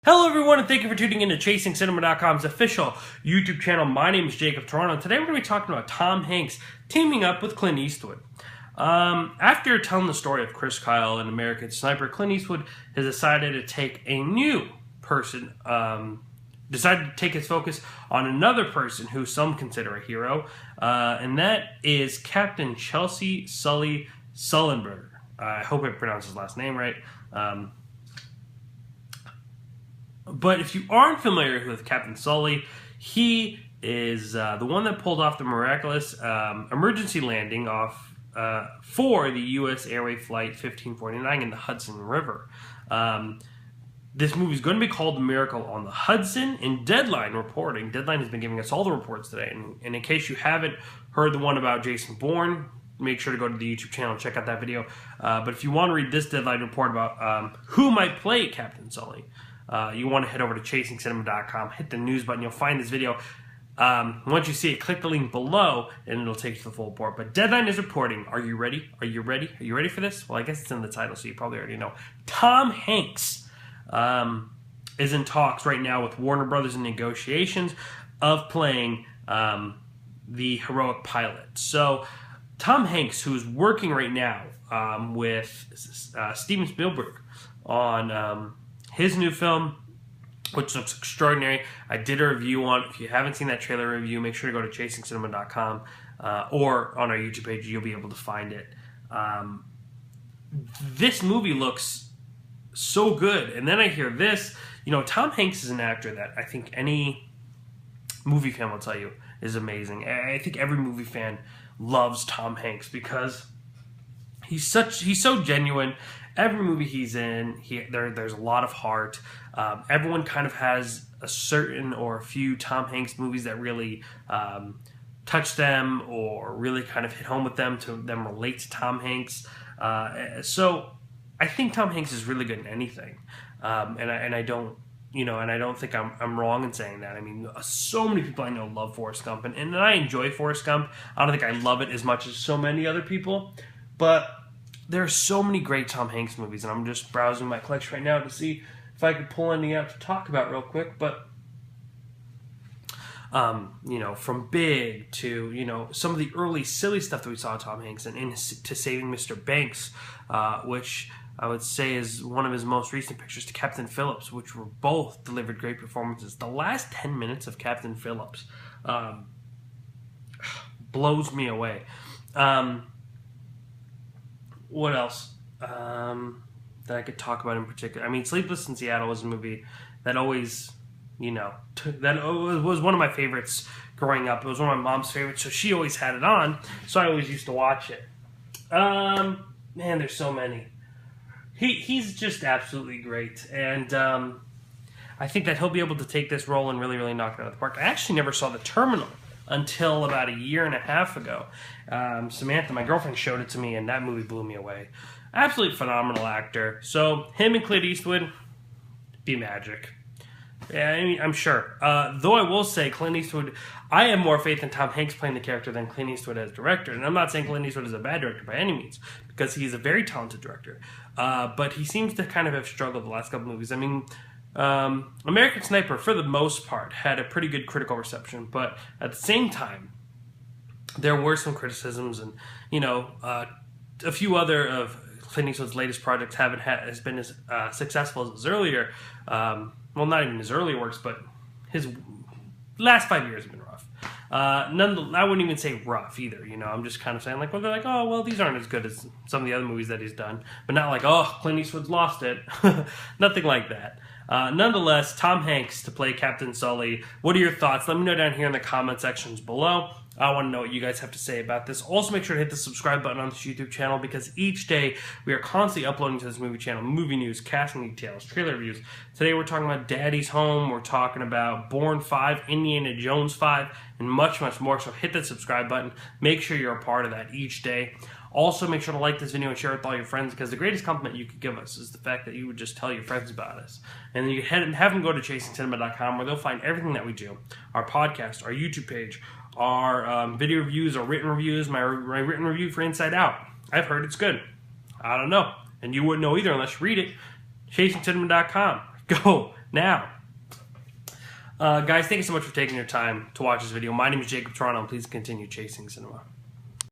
Hello everyone, and thank you for tuning in to ChasingCinema.com's official YouTube channel. My name is Jacob Toronto, and today we're going to be talking about Tom Hanks teaming up with Clint Eastwood. After telling the story of Chris Kyle and American Sniper, Clint Eastwood has decided to take a new person, decided to take his focus on another person who some consider a hero, and that is Captain Chelsea Sullenberger. I hope I pronounced his last name right. But if you aren't familiar with Captain Sully, he is the one that pulled off the miraculous emergency landing off for the U.S. Airway Flight 1549 in the Hudson River. This movie is going to be called The Miracle on the Hudson. In Deadline reporting, Deadline has been giving us all the reports today. And in case you haven't heard the one about Jason Bourne, make sure to go to the YouTube channel and check out that video. But if you want to read this Deadline report about who might play Captain Sully, you want to head over to ChasingCinema.com, hit the news button, you'll find this video. Once you see it, click the link below, and it'll take you to the full report. But Deadline is reporting. Are you ready? Are you ready? Are you ready for this? Well, I guess it's in the title, so you probably already know. Tom Hanks is in talks right now with Warner Brothers in negotiations of playing the heroic pilot. So Tom Hanks, who's working right now with Steven Spielberg on his new film, which looks extraordinary. I did a review on it. If you haven't seen that trailer review, make sure to go to ChasingCinema.com or on our YouTube page. You'll be able to find it. This movie looks so good. And then I hear this. You know, Tom Hanks is an actor that I think any movie fan will tell you is amazing. I think every movie fan loves Tom Hanks because he's so genuine. Every movie he's in, there's a lot of heart. Everyone kind of has a certain or a few Tom Hanks movies that really touch them or really kind of hit home with them, to them relate to Tom Hanks. So I think Tom Hanks is really good in anything, and I don't think I'm wrong in saying that. I mean, so many people I know love Forrest Gump, and I enjoy Forrest Gump. I don't think I love it as much as so many other people, but there are so many great Tom Hanks movies, and I'm just browsing my collection right now to see if I could pull any out to talk about real quick. But from Big to some of the early silly stuff that we saw Tom Hanks in to Saving Mr. Banks, which I would say is one of his most recent pictures, to Captain Phillips, which were both delivered great performances. The last 10 minutes of Captain Phillips blows me away. What else that I could talk about in particular? I mean, Sleepless in Seattle was a movie that always, that was one of my favorites growing up. It was one of my mom's favorites, so she always had it on, so I always used to watch it. Man, there's so many. He's just absolutely great, and I think that he'll be able to take this role and really, really knock it out of the park. I actually never saw The Terminal until about a year and a half ago. Samantha, my girlfriend, showed it to me, and that movie blew me away. Absolutely phenomenal actor. So him and Clint Eastwood, be magic. Yeah, I mean, I'm sure. Though I will say, Clint Eastwood, I have more faith in Tom Hanks playing the character than Clint Eastwood as director. And I'm not saying Clint Eastwood is a bad director by any means, because he's a very talented director. But he seems to kind of have struggled the last couple movies. I mean, American Sniper, for the most part, had a pretty good critical reception, but at the same time, there were some criticisms, and a few other of Clint Eastwood's latest projects has been as successful as his earlier, well, not even his earlier works, but his last 5 years have been rough. I wouldn't even say rough either. I'm just kind of saying they're like, oh, well, these aren't as good as some of the other movies that he's done, but not like, oh, Clint Eastwood's lost it. Nothing like that. Nonetheless, Tom Hanks to play Captain Sully. What are your thoughts? Let me know down here in the comment sections below. I want to know what you guys have to say about this. Also, make sure to hit the subscribe button on this YouTube channel, because each day we are constantly uploading to this movie channel movie news, casting details, trailer reviews. Today we're talking about Daddy's Home. We're talking about Bourne 5, Indiana Jones 5, and much, much more. So hit that subscribe button. Make sure you're a part of that each day. Also, make sure to like this video and share it with all your friends, because the greatest compliment you could give us is the fact that you would just tell your friends about us. And then you can have them go to ChasingCinema.com, where they'll find everything that we do. Our podcast, our YouTube page, our video reviews, our written reviews, my written review for Inside Out. I've heard it's good. I don't know. And you wouldn't know either unless you read it. ChasingCinema.com. Go Now, guys, thank you so much for taking your time to watch this video. My name is Jacob Toronto, and please continue chasing cinema.